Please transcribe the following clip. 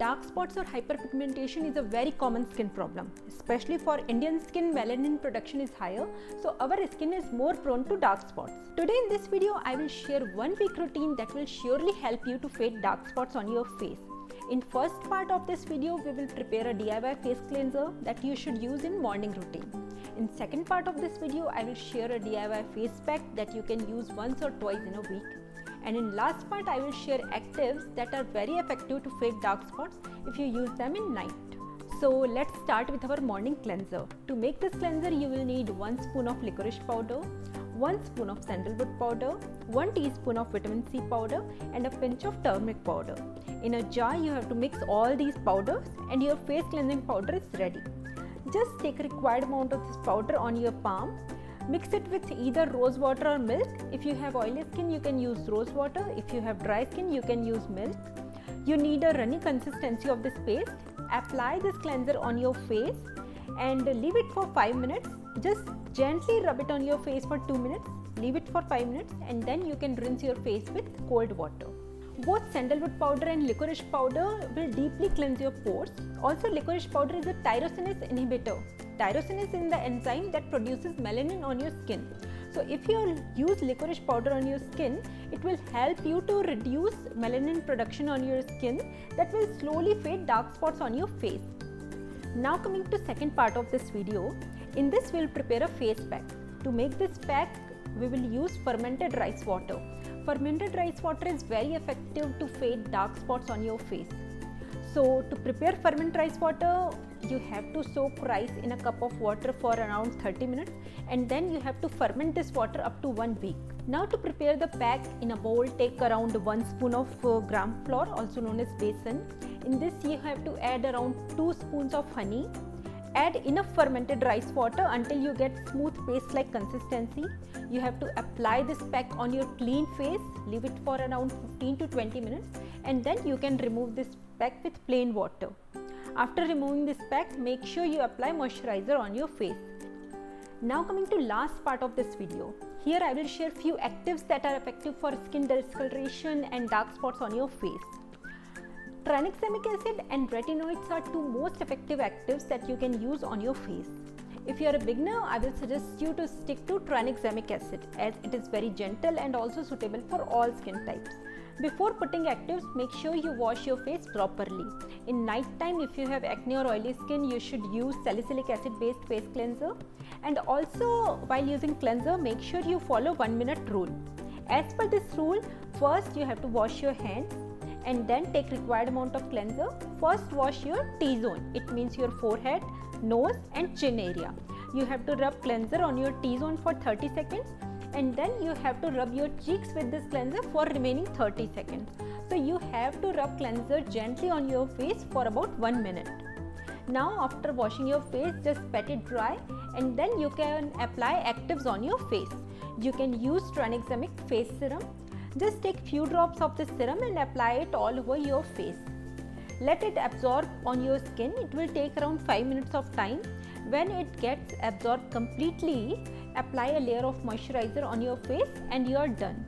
Dark spots or hyperpigmentation is a very common skin problem. Especially for Indian skin, melanin production is higher, so our skin is more prone to dark spots. Today in this video, I will share 1 week routine that will surely help you to fade dark spots on your face. In first part of this video, we will prepare a DIY face cleanser that you should use in morning routine. In second part of this video, I will share a DIY face pack that you can use once or twice in a week. And in last part, I will share actives that are very effective to fade dark spots if you use them in night. So let's start with our morning cleanser. To make this cleanser, you will need 1 spoon of licorice powder, 1 spoon of sandalwood powder, 1 teaspoon of vitamin C powder and a pinch of turmeric powder. In a jar, you have to mix all these powders and your face cleansing powder is ready. Just take a required amount of this powder on your palm. Mix it with either rose water or milk. If you have oily skin, you can use rose water. If you have dry skin, you can use milk. You need a runny consistency of this paste. Apply this cleanser on your face and leave it for 5 minutes. Just gently rub it on your face for 2 minutes. Leave it for 5 minutes and then you can rinse your face with cold water. Both sandalwood powder and licorice powder will deeply cleanse your pores. Also, licorice powder is a tyrosinase inhibitor. Tyrosinase is the enzyme that produces melanin on your skin. So if you use licorice powder on your skin, it will help you to reduce melanin production on your skin that will slowly fade dark spots on your face. Now coming to second part of this video, in this we will prepare a face pack. To make this pack, we will use fermented rice water. Fermented rice water is very effective to fade dark spots on your face. So to prepare fermented rice water, you have to soak rice in a cup of water for around 30 minutes and then you have to ferment this water up to 1 week. Now to prepare the pack, in a bowl take around 1 spoon of gram flour, also known as besan. In this you have to add around 2 spoons of honey. Add enough fermented rice water until you get smooth paste like consistency. You have to apply this pack on your clean face, leave it for around 15 to 20 minutes and then you can remove this pack with plain water. After removing this pack, make sure you apply moisturizer on your face. Now coming to last part of this video. Here I will share few actives that are effective for skin discoloration and dark spots on your face. Tranexamic acid and retinoids are 2 most effective actives that you can use on your face. If you are a beginner, I will suggest you to stick to tranexamic acid as it is very gentle and also suitable for all skin types. Before putting actives, make sure you wash your face properly. In night time, if you have acne or oily skin, you should use salicylic acid based face cleanser. And also while using cleanser, make sure you follow 1 minute rule. As per this rule, first you have to wash your hands and then take required amount of cleanser. First wash your T-zone, it means your forehead, nose and chin area. You have to rub cleanser on your T-zone for 30 seconds and then you have to rub your cheeks with this cleanser for remaining 30 seconds. So you have to rub cleanser gently on your face for about 1 minute. Now after washing your face, just pat it dry and then you can apply actives on your face. You can use tranexamic face serum. Just take few drops of this serum and apply it all over your face. Let it absorb on your skin. It will take around 5 minutes of time. When it gets absorbed completely, apply a layer of moisturizer on your face and you are done.